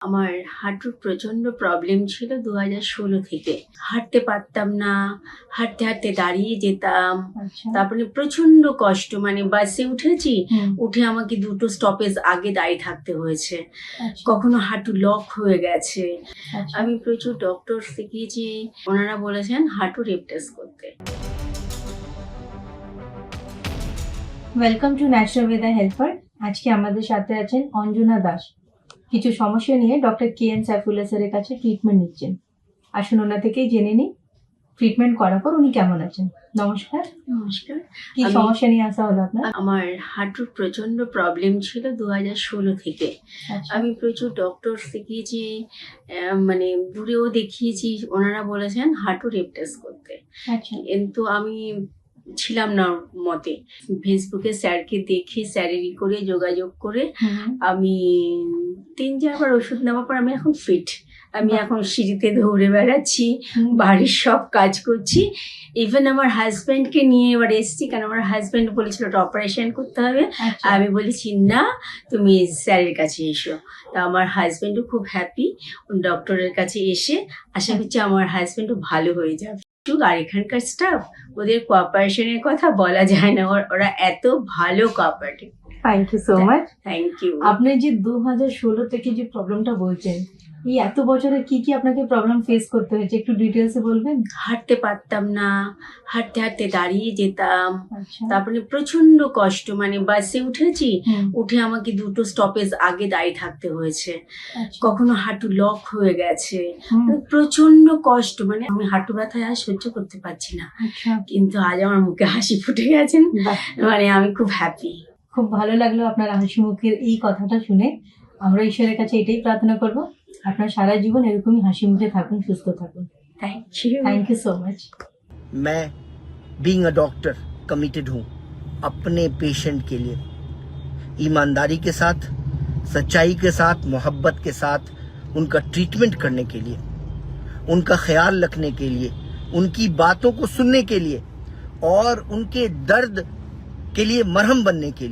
আমার হাঁটুর প্রচন্ড প্রবলেম ছিল 2016 থেকে। হাঁটতে পারতাম না, হাঁটতে হাঁটতে দাঁড়িয়ে যেতাম। আচ্ছা। তারপরে প্রচন্ড কষ্ট, মানে বাসে উঠেছি, হুম, উঠে আমাকে 2টো স্টপেজ আগে দাঁড়িয়ে থাকতে হয়েছে। আচ্ছা, কখনো হাঁটু লক হয়ে গেছে। আচ্ছা। আমি প্রচুর ডক্টর দেখিয়েছি, ওনারা বলেছেন হাঁটু রিপ্লেস করতে। Welcome to natural weather helper. আজকে আমাদের সাথে আছেন অঞ্জনা দাস। কিছু সমস্যা নিয়ে ডক্টর KN সাইফুল্লাহ স্যারের কাছে ট্রিটমেন্ট নিচ্ছেন। আসুন ওনার থেকেই জেনে নিই ট্রিটমেন্ট করার পর উনি কেমন আছেন। নমস্কার। নমস্কার। কি আমি- সমস্যা নিয়ে আসা হলো আপনার? আমার হাঁটুর প্রচন্ড প্রবলেম ছিল 2016 থেকে। আচ্ছা, আমি প্রচুর ডক্টর দেখিয়েছি, মানে দূরেও দেখিয়েছি, ওনারা বলেছেন হাঁটু রিপ্লেস করতে। আচ্ছা, কিন্তু আমি ছিলাম না ওর মতে। ফেসবুকে স্যারকে দেখে স্যারেরই করে যোগাযোগ করে হুম, আমি 3-4 বার ওষুধ নেওয়ার পর আমি এখন ফিট। আমি বাহ। এখন সিঁড়িতে দৌড়ে বেড়াচ্ছি, হুম, বাড়ির সব কাজ করছি। ইভেন আমার হাজব্যান্ডকে নিয়ে এবার এসেছি, কারণ আমার হাজব্যান্ড বলেছিল ওটা অপারেশন করতে হবে। আচ্ছা, আমি বলেছি না, তুমি স্যারের কাছে এসো। তা আমার হাজব্যান্ডও খুব হ্যাপি ডক্টরের কাছে এসে। আশা করছি আমার হাজব্যান্ডও ভালো হয়ে যাবে। আর এখানকার স্টাফ, ওদের কোঅপারেশনের কথা বলা যায় না, ওরা এত ভালো cooperative. Thank you so much. Thank you. আপনি যে 2016 থেকে যে প্রবলেমটা বলছেন, এই এত বছরে কি কি আপনাকে প্রবলেম ফেস করতে হয়েছে একটু ডিটেলসে বলবেন? হাঁটতে পারতাম না, হাঁটতে হাঁটতে দাঁড়িয়ে যেতাম। আচ্ছা, তারপরে প্রচন্ড কষ্ট, মানে বাসে উঠেছি, হুম, উঠে আমাকে 2টো স্টপেজ আগে দাঁড়িয়ে থাকতে হয়েছে। আচ্ছা, কখনো হাঁটু লক হয়ে গেছে। হুম, মানে প্রচন্ড কষ্ট, মানে আমি হাঁটু ব্যথায় আর সহ্য করতে পারছি না। আচ্ছা, কিন্তু আজ আমার মুখে হাসি ফুটে গেছেন, বাহ। মানে আমি খুব হ্যাপি। খুব ভালো লাগলো আপনার হাসি মুখের এই কথাটা শুনে। আমরা ঈশ্বরের কাছে এটাই প্রার্থনা করব আপনার সারা জীবন এরকমই হাসি মুখে থাকুন, সুস্থ থাকুন। Thank you. Thank you so much. मैं बीइंग अ डॉक्टर कमिटेड हूँ अपने पेशेंट के लिए, ईमानदारी के साथ, सच्चाई के साथ, मोहब्बत के साथ उनका ट्रीटमेंट करने के लिए, उनका ख्याल रखने के लिए, उनकी बातों को सुनने के लिए और उनके दर्द के लिए मरहम बनने के लिए।